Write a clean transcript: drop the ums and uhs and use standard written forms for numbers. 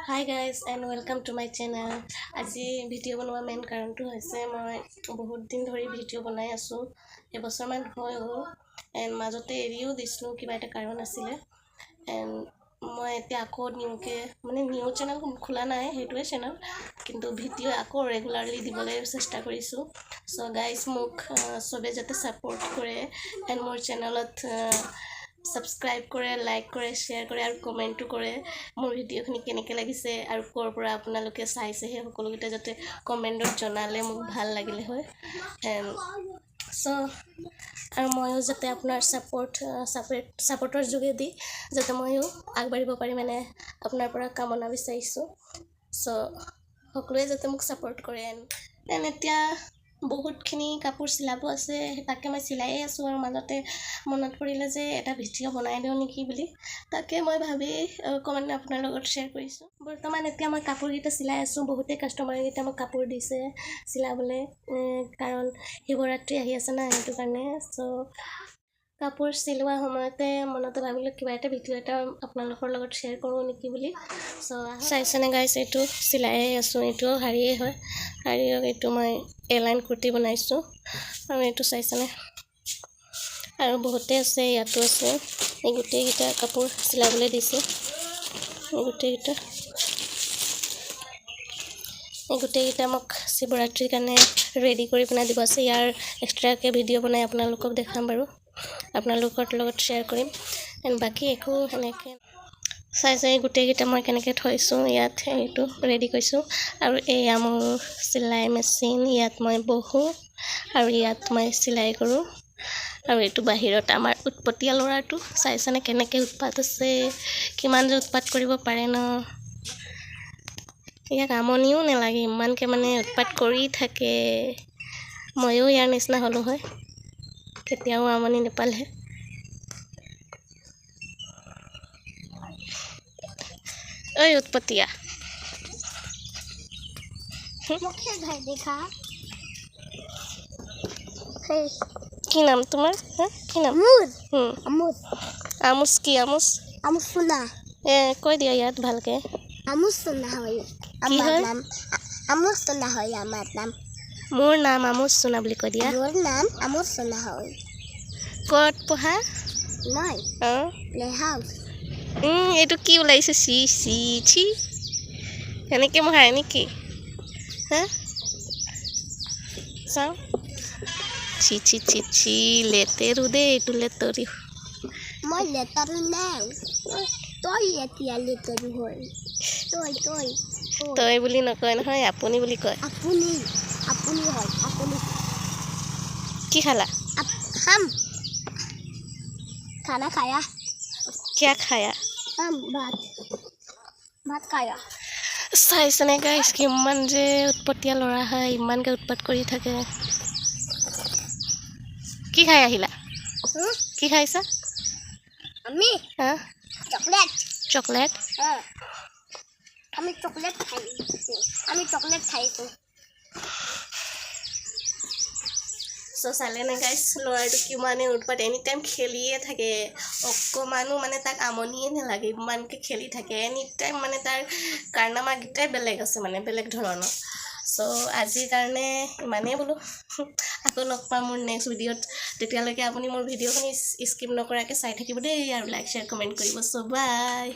Hi guys and welcome to my channel. আজি video' বনোৱা main কাৰণটো হৈছে মই বহুত দিন ধৰি ভিডিঅ' বনাই আছোঁ। এবছৰমান হৈ গ'ল এণ্ড মাজতে এৰিও দিছিলোঁ, কিবা এটা কাৰণ আছিলে। এণ্ড মই এতিয়া আকৌ নিউ চেনেল খোলা নাই, সেইটোৱে চেনেল, কিন্তু ভিডিঅ' আকৌ ৰেগুলাৰলি দিবলৈ চেষ্টা কৰিছোঁ। চ' গাইজ মোক চবে যাতে ছাপোৰ্ট কৰে এণ্ড মোৰ চেনেলত সাবস্ক্ৰাইব কৰে, লাইক কৰে, শ্বেয়াৰ কৰে আৰু কমেণ্টো কৰে। মোৰ ভিডিঅ'খিনি কেনেকৈ লাগিছে আৰু ক'ৰ পৰা আপোনালোকে চাইছে সেই সকলোকেইটা যাতে কমেণ্টত জনালে মোক ভাল লাগিলে হয়। আৰু ময়ো যাতে আপোনাৰ ছাপোৰ্টৰ যোগেদি যাতে ময়ো আগবাঢ়িব পাৰিম মানে আপোনাৰ পৰা কামনা বিচাৰিছোঁ। সকলোৱে যাতে মোক ছাপোৰ্ট কৰে। এণ্ড এতিয়া বহুতখিনি কাপোৰ চিলাব আছে, তাকে মই চিলাইয়ে আছোঁ। আৰু মাজতে মনত পৰিলে যে এটা ভিডিঅ' বনাই দিওঁ নেকি বুলি, তাকে মই ভাবি অকণমান আপোনাৰ লগত শ্বেয়াৰ কৰিছোঁ। বৰ্তমান এতিয়া মই কাপোৰকেইটা চিলাই আছোঁ। বহুতেই কাষ্টমাৰকেইটা মোক কাপোৰ দিছে চিলাবলৈ, কাৰণ শিৱৰাত্ৰি আহি আছে না, সেইটো কাৰণে। কাপোৰ চিলোৱা সময়তে মনতে ভাবিলোঁ কিবা এটা ভিডিঅ' এটা আপোনালোকৰ লগত শ্বেয়াৰ কৰোঁ নেকি বুলি। চাইছেনে গাইছ, এইটো চিলাইয়ে আছোঁ। এইটো শাৰীয়ে হয়, শাৰীৰ এইটো মই এলাইন কুৰ্তি বনাইছোঁ। আৰু এইটো চাইছেনে, আৰু বহুতে আছে, ইয়াতো আছে। এই গোটেইকেইটা কাপোৰ চিলাবলৈ দিছোঁ। এই গোটেইকেইটা মোক শিৱৰাত্ৰিৰ কাৰণে ৰেডি কৰি পিনে দিব আছে। ইয়াৰ এক্সট্ৰাকৈ ভিডিঅ' বনাই আপোনালোকক দেখাম বাৰু, আপোনালোকৰ লগত শ্বেয়াৰ কৰিম। এণ্ড বাকী একো সেনেকৈ চাই গোটেইকেইটা মই কেনেকৈ থৈছোঁ, ইয়াত এইটো ৰেডি কৰিছোঁ। আৰু এয়া মোৰ চিলাই মেচিন, ইয়াত মই বহোঁ আৰু ইয়াত মই চিলাই কৰোঁ। আৰু এইটো বাহিৰত আমাৰ উৎপতীয়া ল'ৰাটো, চাইছেনে কেনেকৈ উৎপাত আছে, কিমান যে উৎপাত কৰিব পাৰে ন। ইয়াক আমনিও নালাগে, ইমানকৈ মানে উৎপাত কৰি থাকে। ময়ো ইয়াৰ নিচিনা হ'লোঁ হয়, কেতিয়াও আমনি নাপালে। ঐ উৎপতীয়া, কি নাম তোমাৰ? কি নাম? আমোচ। কি আমোচ? আমোচ সোনা। কৈ দিয়া ইয়াত ভালকৈ। আমোচ সোনা হয় আমাৰ নাম। আমোচ সোনা হয় আমাৰ নাম। মোৰ নাম আমোচ সোনা বুলি কৈ দিয়া। মোৰ নাম আমোচ সোনা হয়। ক'ত পঢ়া? মই প্লে হাউচ। এইটো কি ওলাইছে? ছি এনেকৈ মোহাৰে নেকি? চাওঁ। ছি লেতেৰু দেই, এইটো লেতৰি। মই লেতেৰু নাই, তই এতিয়া লেতেৰু হয়। তই বুলি নকয় নহয়, আপুনি বুলি কয়। আপুনি হয়, আপুনি। কি খালা? খাম। খানা খায়া। क्या खाया? ভাত খায়া। চাইছেনে গাইছ, কিমান যে উৎপতীয়া ল'ৰা হয়, ইমানকৈ উৎপাত কৰি থাকে। কি খাই আহিলা? কি খাইছা? আমি চকলেট। আমি চকলেট খাইছোঁ। চালেনে গাইছ, ল'ৰাটো কিমানে উৎপাত, এনি টাইম খেলিয়ে থাকে। অকণমানো মানে তাক আমনিয়ে নালাগে, ইমানকৈ খেলি থাকে এনি টাইম। মানে তাৰ কাৰনামাকেইটাই বেলেগ আছে, মানে বেলেগ ধৰণৰ। আজিৰ কাৰণে ইমানেই বোলো। আকৌ লগ পাম মোৰ নেক্সট ভিডিঅ'ত। তেতিয়ালৈকে আপুনি মোৰ ভিডিঅ'খিনি স্কিপ নকৰাকৈ চাই থাকিব দেই, আৰু লাইক শ্বেয়াৰ কমেণ্ট কৰিব। বাই।